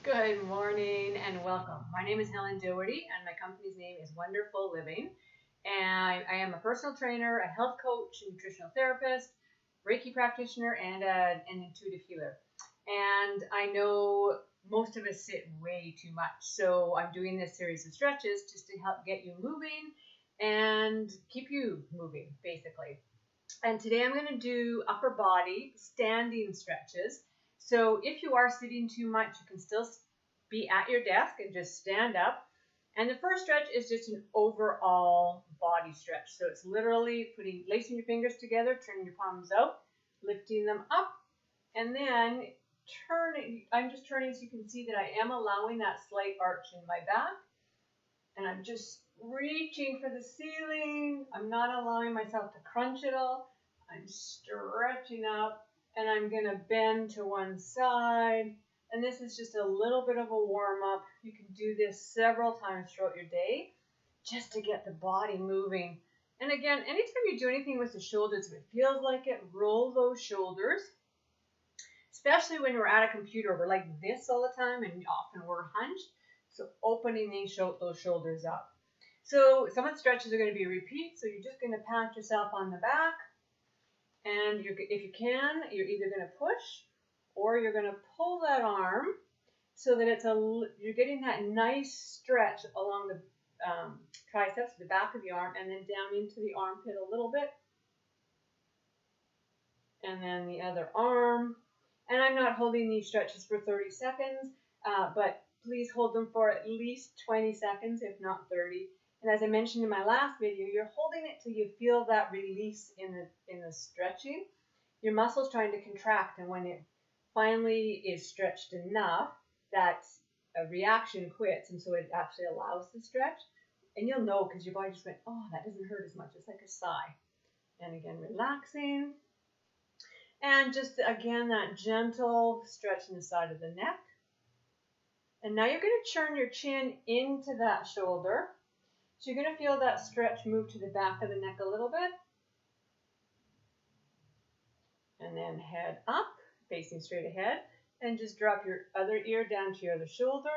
Good morning and welcome. My name is Helen Doherty and my company's name is Wonderful Living. And I am a personal trainer, a health coach, a nutritional therapist, Reiki practitioner, and an intuitive healer. And I know most of us sit way too much. So I'm doing this series of stretches just to help get you moving and keep you moving, basically. And today I'm going to do upper body standing stretches. So if you are sitting too much, you can still be at your desk and just stand up. And the first stretch is just an overall body stretch. So it's literally lacing your fingers together, turning your palms out, lifting them up, and then turning. I'm just turning so you can see that I am allowing that slight arch in my back. And I'm just reaching for the ceiling. I'm not allowing myself to crunch at all. I'm stretching up and I'm going to bend to one side. And this is just a little bit of a warm up. You can do this several times throughout your day just to get the body moving. And again, anytime you do anything with the shoulders, if it feels like it, roll those shoulders. Especially when we're at a computer, we're like this all the time and often we're hunched. So opening those shoulders up. So some of the stretches are going to be repeats. So you're just going to pat yourself on the back. And if you can, you're either going to push or you're going to pull that arm so that you're getting that nice stretch along the triceps, the back of the arm, and then down into the armpit a little bit. And then the other arm. And I'm not holding these stretches for 30 seconds, but please hold them for at least 20 seconds, if not 30. And as I mentioned in my last video, you're holding it till you feel that release in the stretching. Your muscle's trying to contract, and when it finally is stretched enough, that reaction quits, and so it actually allows the stretch. And you'll know because your body just went, oh, that doesn't hurt as much. It's like a sigh. And again, relaxing. And just, again, that gentle stretch in the side of the neck. And now you're going to turn your chin into that shoulder. So you're going to feel that stretch move to the back of the neck a little bit. And then head up, facing straight ahead. And just drop your other ear down to your other shoulder.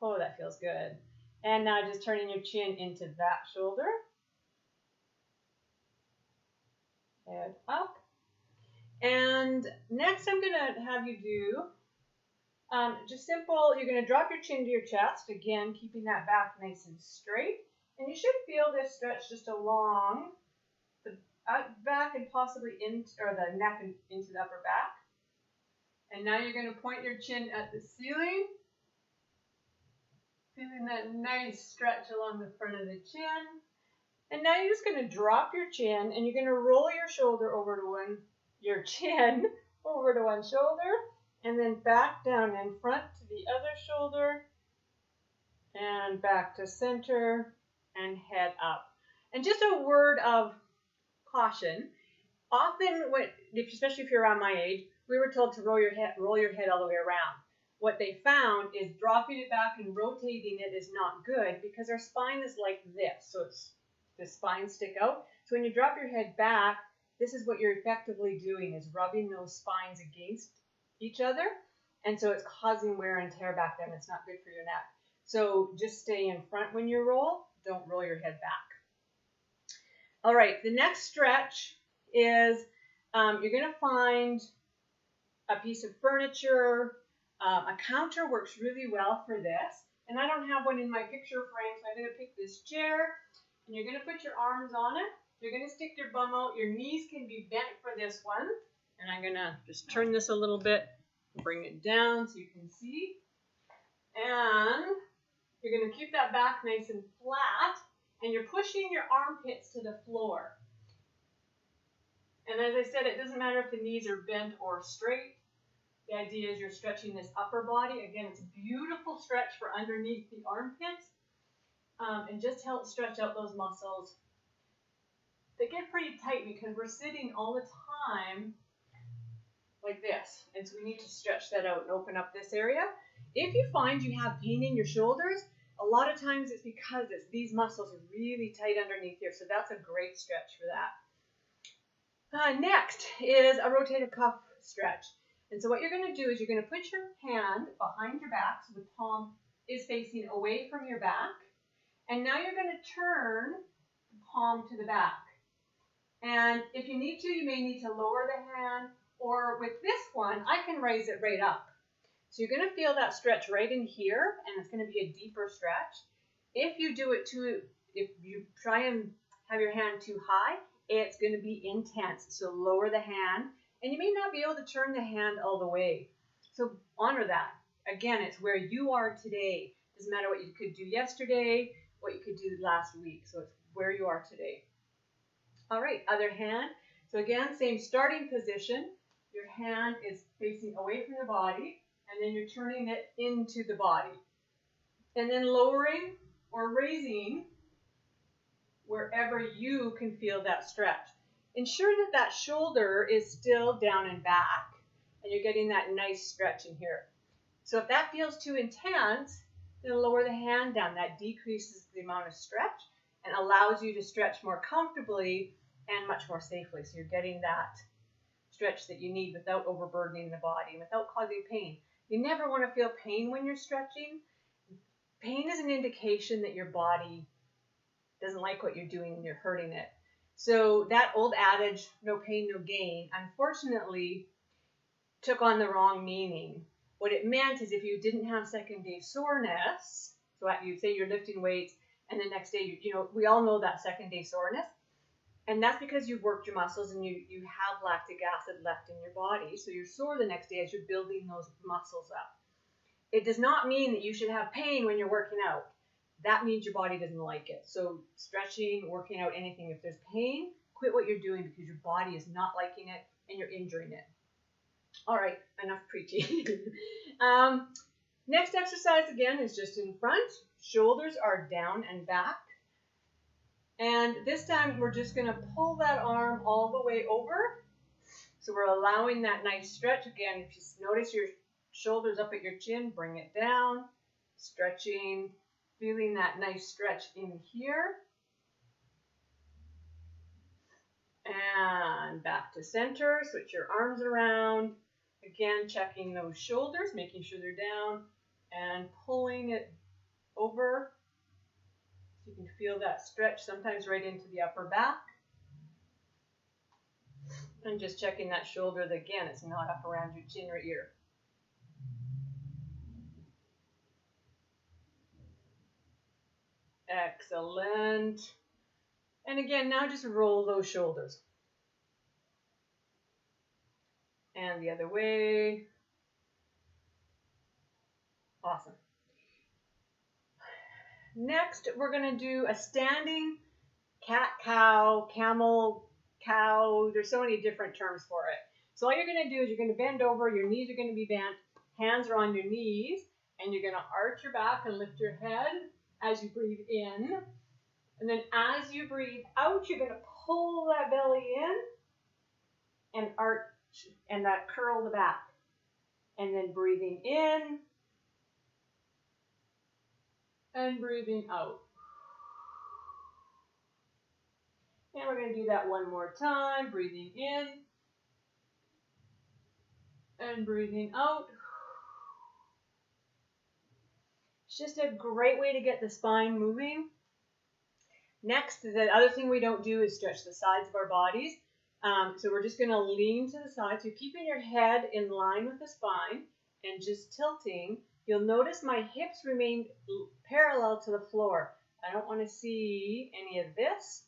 Oh, that feels good. And now just turning your chin into that shoulder. Head up. And next I'm going to have you do just simple, you're going to drop your chin to your chest, again, keeping that back nice and straight. And you should feel this stretch just along the back and possibly the neck and into the upper back. And now you're going to point your chin at the ceiling, feeling that nice stretch along the front of the chin. And now you're just going to drop your chin and you're going to roll your shoulder over to your chin over to one shoulder. And then back down in front to the other shoulder, and back to center, and head up. And just a word of caution. Often, especially if you're around my age, we were told to roll your head all the way around. What they found is dropping it back and rotating it is not good because our spine is like this. So the spine stick out. So when you drop your head back, this is what you're effectively doing, is rubbing those spines against each other, and so it's causing wear and tear back then. It's not good for your neck. So just stay in front when you roll. Don't roll your head back. All right, the next stretch is you're going to find a piece of furniture. A counter works really well for this, and I don't have one in my picture frame, so I'm going to pick this chair, and you're going to put your arms on it. You're going to stick your bum out. Your knees can be bent for this one. And I'm going to just turn this a little bit, bring it down so you can see. And you're going to keep that back nice and flat. And you're pushing your armpits to the floor. And as I said, it doesn't matter if the knees are bent or straight. The idea is you're stretching this upper body. Again, it's a beautiful stretch for underneath the armpits. And just help stretch out those muscles. They get pretty tight because we're sitting all the time like this, and so we need to stretch that out and open up this area. If you find you have pain in your shoulders, a lot of times it's because these muscles are really tight underneath here, so that's a great stretch for that. Next is a rotator cuff stretch. And so what you're going to do is you're going to put your hand behind your back, so the palm is facing away from your back. And now you're going to turn the palm to the back. And if you need to, you may need to lower the hand, or with this one, I can raise it right up. So you're going to feel that stretch right in here, and it's going to be a deeper stretch. If you do it if you try and have your hand too high, it's going to be intense. So lower the hand, and you may not be able to turn the hand all the way. So honor that. Again, it's where you are today. Doesn't matter what you could do yesterday, what you could do last week. So it's where you are today. All right, other hand. So again, same starting position. Your hand is facing away from the body, and then you're turning it into the body. And then lowering or raising wherever you can feel that stretch. Ensure that that shoulder is still down and back, and you're getting that nice stretch in here. So if that feels too intense, then lower the hand down. That decreases the amount of stretch and allows you to stretch more comfortably and much more safely. So you're getting that stretch that you need without overburdening the body, without causing pain. You never want to feel pain when you're stretching. Pain is an indication that your body doesn't like what you're doing and you're hurting it. So that old adage, no pain, no gain, unfortunately took on the wrong meaning. What it meant is if you didn't have second day soreness, so you say you're lifting weights and the next day, we all know that second day soreness. And that's because you've worked your muscles and you have lactic acid left in your body. So you're sore the next day as you're building those muscles up. It does not mean that you should have pain when you're working out. That means your body doesn't like it. So stretching, working out, anything, if there's pain, quit what you're doing because your body is not liking it and you're injuring it. All right, enough preaching. Next exercise again is just in front. Shoulders are down and back. And this time we're just going to pull that arm all the way over. So we're allowing that nice stretch. Again, if you notice your shoulders up at your chin, bring it down. Stretching, feeling that nice stretch in here. And back to center. Switch your arms around. Again, checking those shoulders, making sure they're down, and pulling it over. You can feel that stretch sometimes right into the upper back. And just checking that shoulder that, again, it's not up around your chin or ear. Excellent. And again, now just roll those shoulders. And the other way. Awesome. Next, we're going to do a standing cat-cow, camel-cow. There's so many different terms for it. So all you're going to do is you're going to bend over. Your knees are going to be bent. Hands are on your knees. And you're going to arch your back and lift your head as you breathe in. And then as you breathe out, you're going to pull that belly in and arch and that curl the back. And then breathing in and breathing out. And we're going to do that one more time. Breathing in and breathing out. It's just a great way to get the spine moving. Next, the other thing we don't do is stretch the sides of our bodies. So we're just going to lean to the side. So you're keeping your head in line with the spine and just tilting. You'll notice my hips remain parallel to the floor. I don't want to see any of this.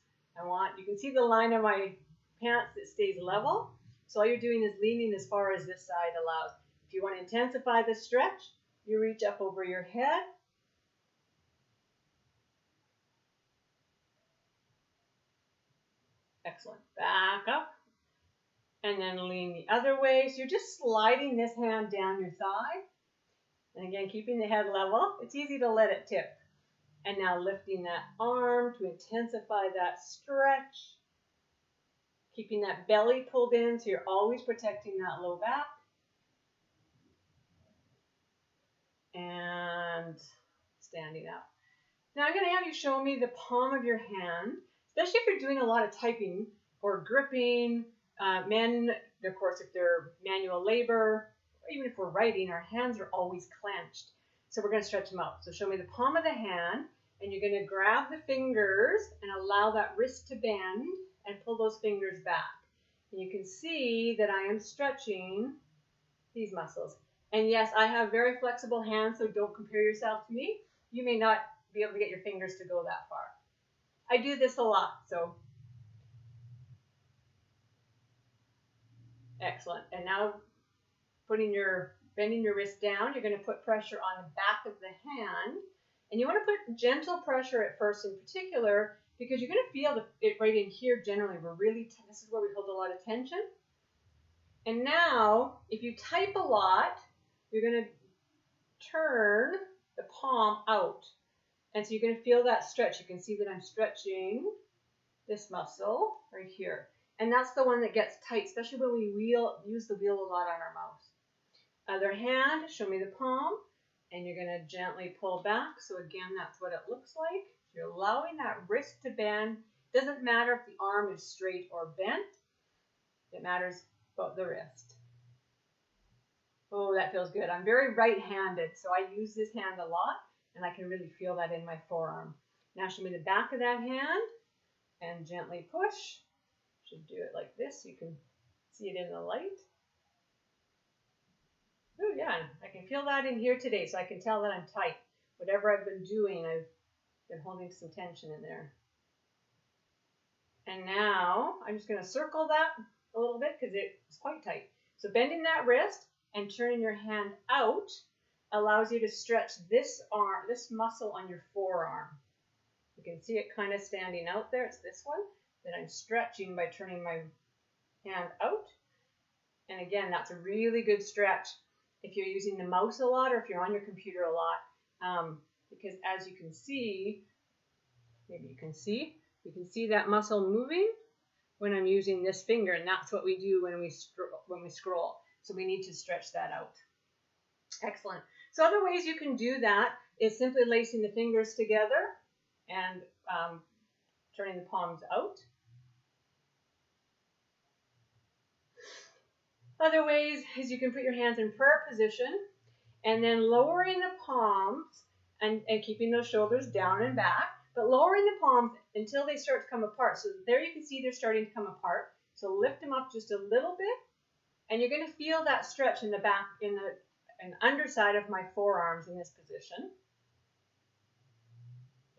You can see the line of my pants that stays level. So all you're doing is leaning as far as this side allows. If you want to intensify the stretch, you reach up over your head. Excellent. Back up. And then lean the other way. So you're just sliding this hand down your thigh. And again, keeping the head level. It's easy to let it tip. And now lifting that arm to intensify that stretch. Keeping that belly pulled in so you're always protecting that low back. And standing up. Now I'm going to have you show me the palm of your hand, especially if you're doing a lot of typing or gripping. Men of course, if they're manual labor, or even if we're writing, our hands are always clenched. So we're going to stretch them out. So show me the palm of the hand, and you're going to grab the fingers and allow that wrist to bend and pull those fingers back. And you can see that I am stretching these muscles. And yes, I have very flexible hands, so don't compare yourself to me. You may not be able to get your fingers to go that far. I do this a lot, so excellent. And now bending your wrist down, you're going to put pressure on the back of the hand. And you want to put gentle pressure at first in particular, because you're going to feel it right in here generally. This is where we hold a lot of tension. And now, if you type a lot, you're going to turn the palm out. And so you're going to feel that stretch. You can see that I'm stretching this muscle right here. And that's the one that gets tight, especially when we use the wheel a lot on our mouse. Other hand, show me the palm, and you're going to gently pull back. So again, that's what it looks like. You're allowing that wrist to bend. Doesn't matter if the arm is straight or bent. It matters about the wrist. Oh, that feels good. I'm very right-handed, so I use this hand a lot, and I can really feel that in my forearm. Now show me the back of that hand, and gently push. Should do it like this. You can see it in the light. Oh yeah, I can feel that in here today, so I can tell that I'm tight. Whatever I've been doing, I've been holding some tension in there. And now I'm just going to circle that a little bit because it's quite tight. So bending that wrist and turning your hand out allows you to stretch this muscle on your forearm. You can see it kind of standing out there. It's this one that I'm stretching by turning my hand out. And again, that's a really good stretch if you're using the mouse a lot or if you're on your computer a lot. Because as you can see, maybe you can see that muscle moving when I'm using this finger, and that's what we do when we scroll. So we need to stretch that out. Excellent. So other ways you can do that is simply lacing the fingers together and turning the palms out. Other ways is you can put your hands in prayer position and then lowering the palms and keeping those shoulders down and back, but lowering the palms until they start to come apart. So there you can see they're starting to come apart. So lift them up just a little bit, and you're going to feel that stretch in the back, in the underside of my forearms in this position.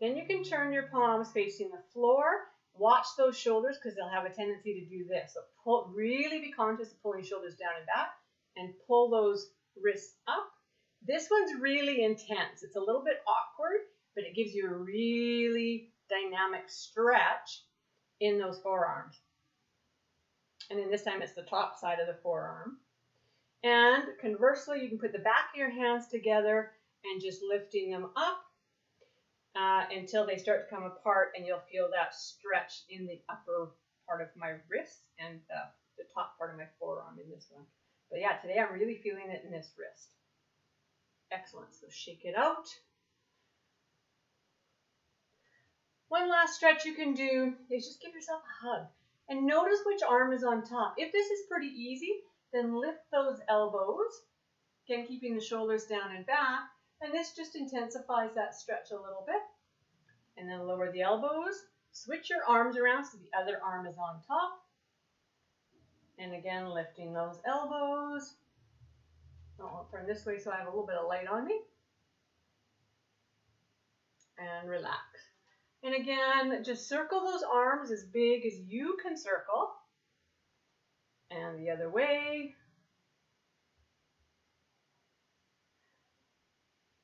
Then you can turn your palms facing the floor. Watch those shoulders because they'll have a tendency to do this. So really be conscious of pulling shoulders down and back and pull those wrists up. This one's really intense. It's a little bit awkward, but it gives you a really dynamic stretch in those forearms. And then this time it's the top side of the forearm. And conversely, you can put the back of your hands together and just lifting them up until they start to come apart, and you'll feel that stretch in the upper part of my wrist and the top part of my forearm in this one. But yeah, today I'm really feeling it in this wrist. Excellent. So shake it out. One last stretch you can do is just give yourself a hug and notice which arm is on top. If this is pretty easy, then lift those elbows, again keeping the shoulders down and back, and this just intensifies that stretch a little bit. And then lower the elbows, switch your arms around so the other arm is on top. And again, lifting those elbows. I'll turn this way so I have a little bit of light on me. And relax. And again, just circle those arms as big as you can circle. And the other way.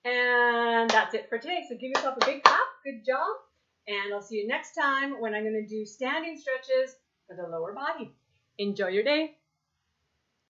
And that's it for today. So give yourself a big clap. Good job. And I'll see you next time when I'm going to do standing stretches for the lower body. Enjoy your day.